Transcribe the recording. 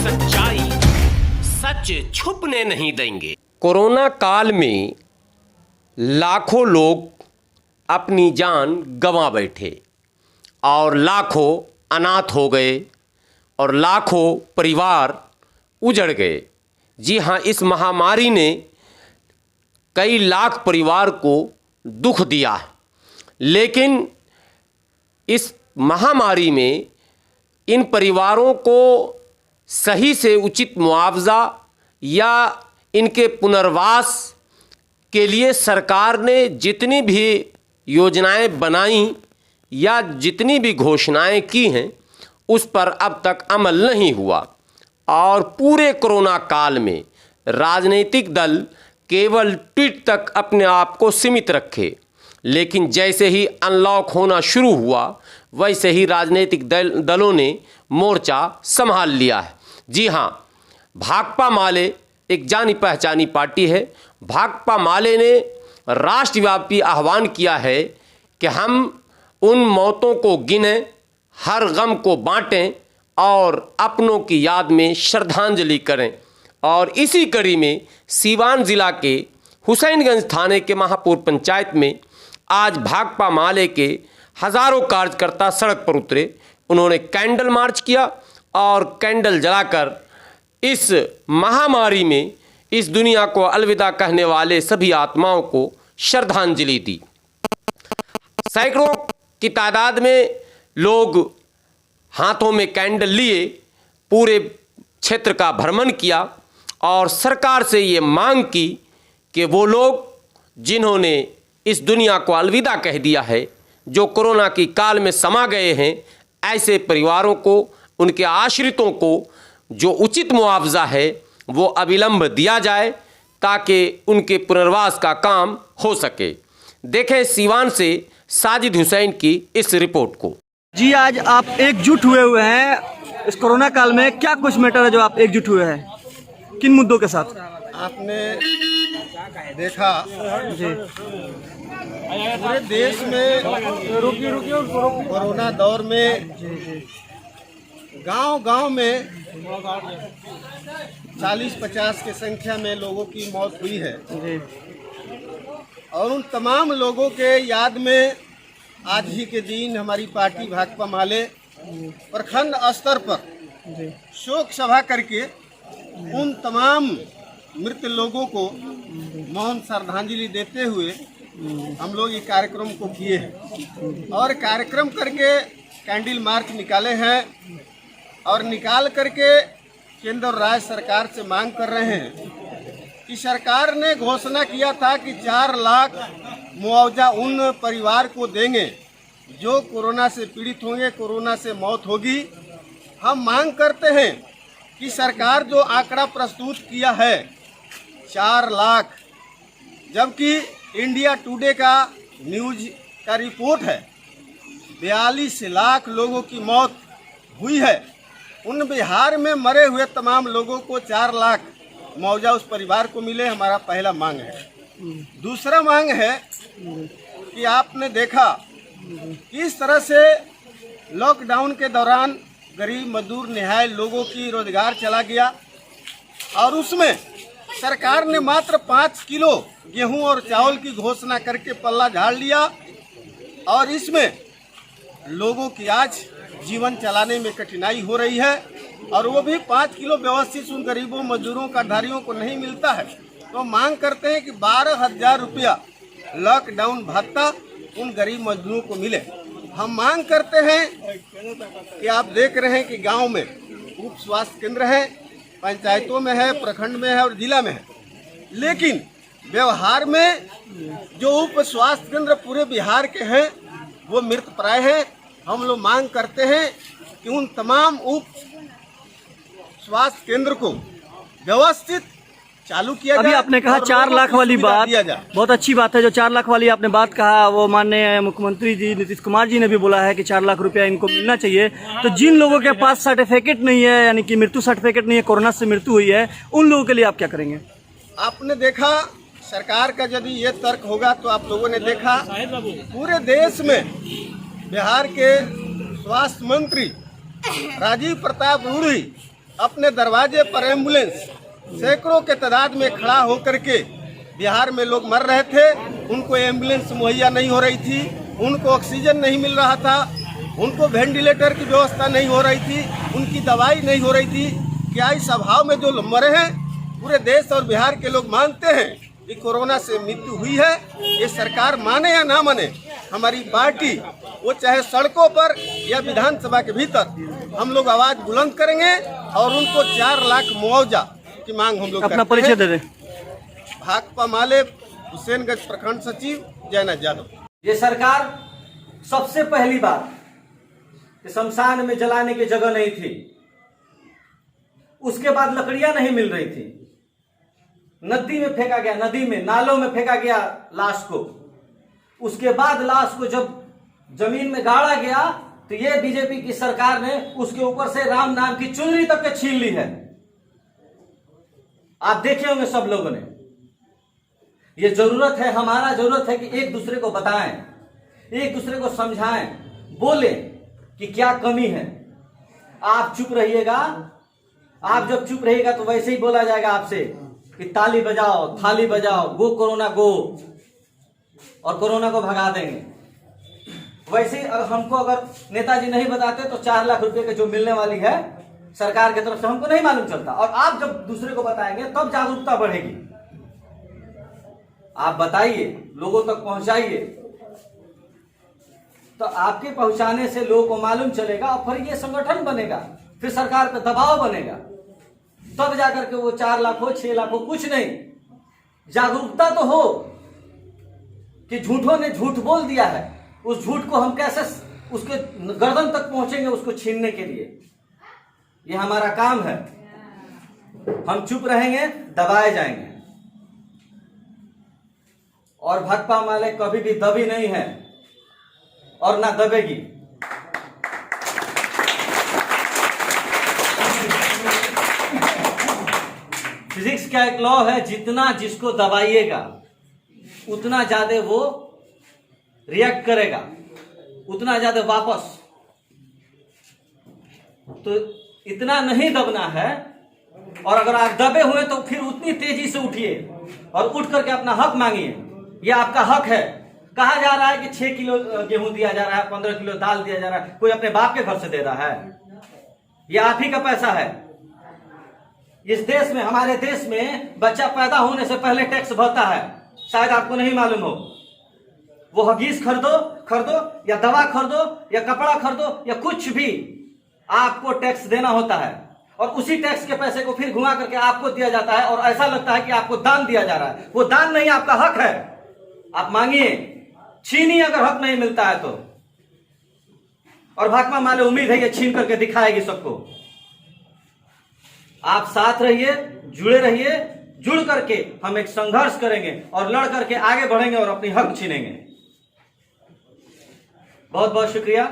सच्चाई सच छुपने नहीं देंगे। कोरोना काल में लाखों लोग अपनी जान गंवा बैठे और लाखों अनाथ हो गए और लाखों परिवार उजड़ गए। जी हाँ, इस महामारी ने कई लाख परिवार को दुख दिया है, लेकिन इस महामारी में इन परिवारों को सही से उचित मुआवजा या इनके पुनर्वास के लिए सरकार ने जितनी भी योजनाएं बनाई या जितनी भी घोषणाएं की हैं उस पर अब तक अमल नहीं हुआ। और पूरे कोरोना काल में राजनीतिक दल केवल ट्वीट तक अपने आप को सीमित रखे, लेकिन जैसे ही अनलॉक होना शुरू हुआ वैसे ही राजनीतिक दलों ने मोर्चा संभाल लिया है। जी हाँ, भाकपा माले एक जानी पहचानी पार्टी है। भाकपा माले ने राष्ट्रव्यापी आह्वान किया है कि हम उन मौतों को गिनें, हर गम को बांटें और अपनों की याद में श्रद्धांजलि करें। और इसी कड़ी में सीवान ज़िला के हुसैनगंज थाने के महापुर पंचायत में आज भाकपा माले के हज़ारों कार्यकर्ता सड़क पर उतरे। उन्होंने कैंडल मार्च किया और कैंडल जलाकर इस महामारी में इस दुनिया को अलविदा कहने वाले सभी आत्माओं को श्रद्धांजलि दी। सैकड़ों की तादाद में लोग हाथों में कैंडल लिए पूरे क्षेत्र का भ्रमण किया और सरकार से ये मांग की कि वो लोग जिन्होंने इस दुनिया को अलविदा कह दिया है, जो कोरोना की काल में समा गए हैं, ऐसे परिवारों को, उनके आश्रितों को जो उचित मुआवजा है वो अविलंब दिया जाए ताकि उनके पुनर्वास का काम हो सके। देखें सीवान से साजिद हुसैन की इस रिपोर्ट को। जी, आज आप एकजुट हुए हैं इस कोरोना काल में, क्या कुछ मैटर है जो आप एकजुट हुए हैं, किन मुद्दों के साथ? आपने देखा जी पूरे देश में कोरोना दौर में गांव-गांव में 40-50 की संख्या में लोगों की मौत हुई है और उन तमाम लोगों के याद में आज ही के दिन हमारी पार्टी भाकपा माले प्रखंड स्तर पर शोक सभा करके उन तमाम मृत लोगों को मौन श्रद्धांजलि देते हुए हम लोग ये कार्यक्रम को किए हैं और कार्यक्रम करके कैंडल मार्च निकाले हैं और निकाल करके केंद्र और राज्य सरकार से मांग कर रहे हैं कि सरकार ने घोषणा किया था कि 4 लाख मुआवजा उन परिवार को देंगे जो कोरोना से पीड़ित होंगे, कोरोना से मौत होगी। हम मांग करते हैं कि सरकार जो आंकड़ा प्रस्तुत किया है 4 लाख, जबकि इंडिया टुडे का न्यूज का रिपोर्ट है 42 लाख लोगों की मौत हुई है। उन बिहार में मरे हुए तमाम लोगों को 4 लाख मुआवजा उस परिवार को मिले, हमारा पहला मांग है। दूसरा मांग है कि आपने देखा किस तरह से लॉकडाउन के दौरान गरीब मजदूर निहाय लोगों की रोजगार चला गया और उसमें सरकार ने मात्र 5 किलो गेहूं और चावल की घोषणा करके पल्ला झाड़ लिया और इसमें लोगों की आज जीवन चलाने में कठिनाई हो रही है और वो भी 5 किलो व्यवस्थित उन गरीबों मजदूरों कार्डधारियों को नहीं मिलता है। तो मांग करते हैं कि 12,000 रुपया लॉकडाउन भत्ता उन गरीब मजदूरों को मिले। हम मांग करते हैं कि आप देख रहे हैं कि गांव में उप स्वास्थ्य केंद्र है, पंचायतों में है, प्रखंड में है और जिला में है, लेकिन व्यवहार में जो उप स्वास्थ्य केंद्र पूरे बिहार के हैं वो मृत प्राय हैं। हम लोग मांग करते हैं कि उन तमाम उप स्वास्थ्य केंद्र को व्यवस्थित चालू किया अभी जाए। आपने कहा 4 लाख वाली बात, बहुत अच्छी बात है। जो 4 लाख वाली आपने बात कहा, वो माननीय मुख्यमंत्री जी नीतीश कुमार जी ने भी बोला है कि 4 लाख रुपया इनको मिलना चाहिए। तो जिन लोगों के पास सर्टिफिकेट नहीं है, यानी कि मृत्यु सर्टिफिकेट नहीं है, कोरोना से मृत्यु हुई है, उन लोगों के लिए आप क्या करेंगे? आपने देखा सरकार का यदि ये तर्क होगा तो आप लोगों ने देखा पूरे देश में बिहार के स्वास्थ्य मंत्री राजीव प्रताप रूढ़ी अपने दरवाजे पर एम्बुलेंस सैकड़ों के तादाद में खड़ा होकर के बिहार में लोग मर रहे थे, उनको एम्बुलेंस मुहैया नहीं हो रही थी, उनको ऑक्सीजन नहीं मिल रहा था, उनको वेंटिलेटर की व्यवस्था नहीं हो रही थी, उनकी दवाई नहीं हो रही थी। क्या इस अभाव में जो मरे हैं, पूरे देश और बिहार के लोग मानते हैं कि कोरोना से मृत्यु हुई है। ये सरकार माने या ना माने, हमारी पार्टी वो चाहे सड़कों पर या विधानसभा के भीतर हम लोग आवाज बुलंद करेंगे और उनको 4 लाख मुआवजा की मांग हम लोग अपना करते परिचय हैं। दे दें। भाकपा माले, हुसैनगंज प्रखंड सचिव, जयनाथ यादव। ये सरकार सबसे पहली बात कि शमशान में जलाने की जगह नहीं थी, उसके बाद लकड़ियां नहीं मिल रही थी, नदी में फेंका गया, नदी में नालों में फेंका गया लाश को, उसके बाद लाश को जब जमीन में गाड़ा गया तो ये बीजेपी की सरकार ने उसके ऊपर से राम नाम की चुनरी तक के छीन ली है। आप देखे होंगे सब लोगों ने। ये जरूरत है, हमारा जरूरत है कि एक दूसरे को बताएं, एक दूसरे को समझाएं, बोले कि क्या कमी है। आप चुप रहिएगा, आप जब चुप रहिएगा तो वैसे ही बोला जाएगा आपसे कि ताली बजाओ, थाली बजाओ, गो कोरोना गो, और कोरोना को भगा देंगे। वैसे ही हमको अगर नेताजी नहीं बताते तो 4 लाख रुपए के जो मिलने वाली है सरकार की तरफ से हमको नहीं मालूम चलता, और आप जब दूसरे को बताएंगे तब जागरूकता बढ़ेगी। आप बताइए, लोगों तक पहुंचाइए, तो आपके पहुंचाने से लोगों को मालूम चलेगा और फिर ये संगठन बनेगा, फिर सरकार पे दबाव बनेगा, तब जाकर के वो 4 लाख हो, 6 लाख हो, कुछ नहीं। जागरूकता तो हो कि झूठों ने झूठ बोल दिया है, उस झूठ को हम कैसे उसके गर्दन तक पहुंचेंगे उसको छीनने के लिए। ये हमारा काम है। हम चुप रहेंगे, दबाए जाएंगे। और भाकपा माले कभी भी दबी नहीं है और ना दबेगी। फिजिक्स का एक लॉ है, जितना जिसको दबाइएगा उतना ज्यादा वो रिएक्ट करेगा, उतना ज्यादा वापस। तो इतना नहीं दबना है, और अगर आप दबे हुए तो फिर उतनी तेजी से उठिए और उठ करके अपना हक मांगिए। ये आपका हक है। कहा जा रहा है कि 6 किलो गेहूं दिया जा रहा है, 15 किलो दाल दिया जा रहा है, कोई अपने बाप के घर से दे रहा है? ये आप ही का पैसा है। इस देश में, हमारे देश में बच्चा पैदा होने से पहले टैक्स भरता है, शायद आपको नहीं मालूम हो। वो हगीज खरीदो या दवा खरीदो या कपड़ा खरीदो या कुछ भी, आपको टैक्स देना होता है, और उसी टैक्स के पैसे को फिर घुमा करके आपको दिया जाता है, और ऐसा लगता है कि आपको दान दिया जा रहा है। वो दान नहीं, आपका हक है। आप मांगिए, छीनिए अगर हक नहीं मिलता है तो। और भाकपा माले उम्मीद है ये छीन करके दिखाएगी सबको। आप साथ रहिए, जुड़े रहिए, जुड़ करके हम एक संघर्ष करेंगे और लड़ करके आगे बढ़ेंगे और अपनी हक छीनेंगे। बहुत बहुत शुक्रिया।